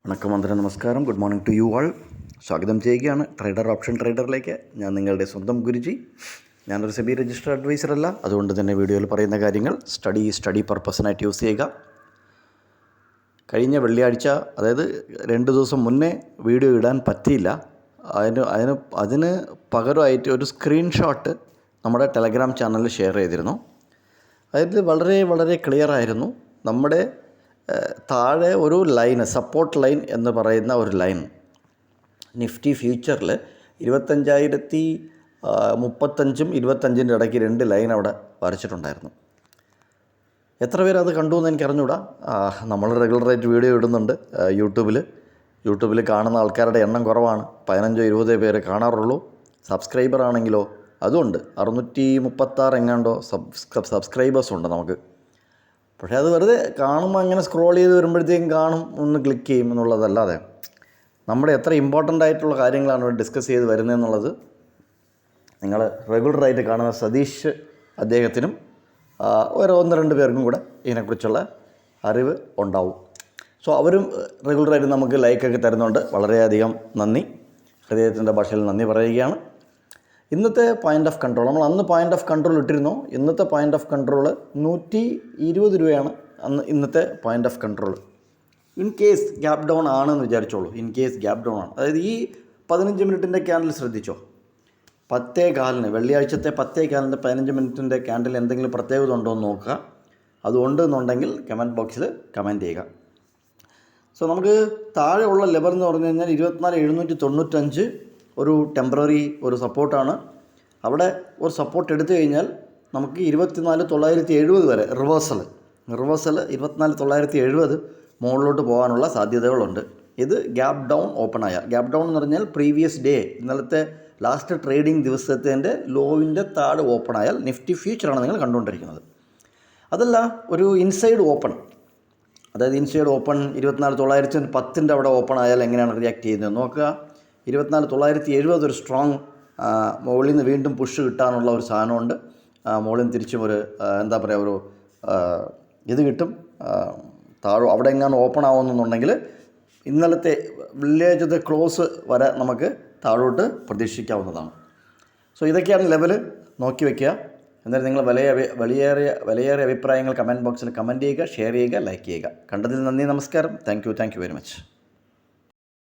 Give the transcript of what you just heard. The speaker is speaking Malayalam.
വണക്കം, വന്ദനം, നമസ്കാരം. Good morning to you all. സ്വാഗതം ചെയ്യുകയാണ് ട്രേഡർ ഓപ്ഷൻ ട്രേഡറിലേക്ക്. ഞാൻ നിങ്ങളുടെ സ്വന്തം ഗുരുജി. ഞാനൊരു സെബി രജിസ്റ്റർ അഡ്വൈസർ അല്ല. അതുകൊണ്ട് തന്നെ വീഡിയോയിൽ പറയുന്ന കാര്യങ്ങൾ സ്റ്റഡി പർപ്പസിനായിട്ട് യൂസ് ചെയ്യുക. കഴിഞ്ഞ വെള്ളിയാഴ്ച, അതായത് 2 ദിവസം മുന്നേ വീഡിയോ ഇടാൻ പറ്റിയില്ല. അതിന് പകരമായിട്ട് ഒരു സ്ക്രീൻഷോട്ട് നമ്മുടെ ടെലഗ്രാം ചാനലിൽ ഷെയർ ചെയ്തിരുന്നു. അതിൽ വളരെ വളരെ ക്ലിയർ ആയിരുന്നു. നമ്മുടെ താഴെ ഒരു ലൈൻ, സപ്പോർട്ട് ലൈൻ എന്ന് പറയുന്ന ഒരു ലൈൻ നിഫ്റ്റി ഫ്യൂച്ചറിൽ 25,035 25-ൻ്റെ ഇടയ്ക്ക് 2 ലൈൻ അവിടെ വരച്ചിട്ടുണ്ടായിരുന്നു. എത്ര പേര് അത് കണ്ടു എന്ന് എനിക്ക് അറിഞ്ഞൂടാ. നമ്മൾ റെഗുലറായിട്ട് വീഡിയോ ഇടുന്നുണ്ട് യൂട്യൂബിൽ കാണുന്ന ആൾക്കാരുടെ എണ്ണം കുറവാണ്. 15-20 പേര് കാണാറുള്ളൂ. സബ്സ്ക്രൈബർ ആണെങ്കിലോ അതുകൊണ്ട് 636 എങ്ങാണ്ടോ സബ്സ്ക്രൈബേഴ്സ് ഉണ്ട് നമുക്ക്. പക്ഷേ അത് വെറുതെ കാണുമ്പോൾ അങ്ങനെ സ്ക്രോൾ ചെയ്ത് വരുമ്പോഴത്തേക്കും കാണും, ഒന്ന് ക്ലിക്ക് ചെയ്യും എന്നുള്ളതല്ലാതെ നമ്മുടെ എത്ര ഇമ്പോർട്ടൻ്റ് ആയിട്ടുള്ള കാര്യങ്ങളാണ് ഇവിടെ ഡിസ്കസ് ചെയ്ത് വരുന്നതെന്നുള്ളത് നിങ്ങൾ റെഗുലറായിട്ട് കാണുന്ന സതീഷ് അദ്ദേഹത്തിനും ഒരു 1-2 പേർക്കും കൂടെ ഇതിനെക്കുറിച്ചുള്ള അറിവ് ഉണ്ടാവും. സോ അവരും റെഗുലറായിട്ട് നമുക്ക് ലൈക്കൊക്കെ തരുന്നുണ്ട്. വളരെയധികം നന്ദി, ഹൃദയത്തിൻ്റെ ഭാഷയിൽ നന്ദി പറയുകയാണ്. ഇന്നത്തെ പോയിൻ്റ് ഓഫ് കൺട്രോൾ, നമ്മൾ അന്ന് പോയിൻ്റ് ഓഫ് കൺട്രോൾ ഇട്ടിരുന്നു. ഇന്നത്തെ പോയിൻ്റ് ഓഫ് കൺട്രോൾ 120 രൂപയാണ് ഇന്നത്തെ point of control. In case gap down ആണെന്ന് വിചാരിച്ചോളൂ. ഇൻ കേസ് ഗ്യാപ്പ് ഡൗൺ ആണ്, അതായത് ഈ 15 മിനിറ്റിൻ്റെ ക്യാൻഡിൽ ശ്രദ്ധിച്ചോ. 10:15 വെള്ളിയാഴ്ചത്തെ 10:15 15 മിനിറ്റിൻ്റെ ക്യാൻഡിൽ എന്തെങ്കിലും പ്രത്യേകത ഉണ്ടോ എന്ന് നോക്കുക. അതുകൊണ്ട് എന്നുണ്ടെങ്കിൽ കമൻറ്റ് ബോക്സിൽ കമൻറ്റ് ചെയ്യുക. സോ നമുക്ക് താഴെയുള്ള ലെവൽ എന്ന് പറഞ്ഞു കഴിഞ്ഞാൽ 24,795 ഒരു ടെമ്പററി ഒരു സപ്പോർട്ടാണ്. അവിടെ ഒരു സപ്പോർട്ട് എടുത്തു കഴിഞ്ഞാൽ നമുക്ക് 24,970 വരെ റിവേഴ്സൽ 24,970 മുകളിലോട്ട് പോകാനുള്ള സാധ്യതകളുണ്ട്. ഇത് ഗ്യാപ്പ് ഡൗൺ ഓപ്പൺ ആയ, ഗ്യാപ്പ് ഡൗൺ എന്ന് പറഞ്ഞാൽ പ്രീവിയസ് ഡേ, ഇന്നലത്തെ ലാസ്റ്റ് ട്രേഡിംഗ് ദിവസത്തിൻ്റെ ലോവിൻ്റെ താഴെ ഓപ്പൺ ആയാൽ നിഫ്റ്റി ഫ്യൂച്ചറാണ് നിങ്ങൾ കണ്ടുകൊണ്ടിരിക്കുന്നത്. അതല്ല, ഒരു ഇൻസൈഡ് ഓപ്പൺ, അതായത് ഇൻസൈഡ് ഓപ്പൺ 24,910 അവിടെ ഓപ്പൺ ആയാൽ എങ്ങനെയാണ് റിയാക്ട് ചെയ്യുന്നത് നോക്കുക. 24,970 ഒരു സ്ട്രോങ്, മുകളിൽ നിന്ന് വീണ്ടും പുഷ് കിട്ടാനുള്ള ഒരു സാധനമുണ്ട്. മുകളിൽ നിന്ന് തിരിച്ചും ഒരു എന്താ പറയുക, ഒരു ഇത് കിട്ടും. അവിടെ എങ്ങാനും ഓപ്പൺ ആവുമെന്നുണ്ടെങ്കിൽ ഇന്നലത്തെ വില്ലേജത്തെ ക്ലോസ് വരെ നമുക്ക് താഴോട്ട് പ്രതീക്ഷിക്കാവുന്നതാണ്. സോ ഇതൊക്കെയാണ് ലെവല്, നോക്കി വയ്ക്കുക. എന്നാലും നിങ്ങൾ വിലയേറിയ അഭിപ്രായങ്ങൾ കമൻറ്റ് ബോക്സിൽ കമൻറ്റ് ചെയ്യുക, ഷെയർ ചെയ്യുക, ലൈക്ക് ചെയ്യുക. കണ്ടതിൽ നന്ദി, നമസ്കാരം. Thank you very much.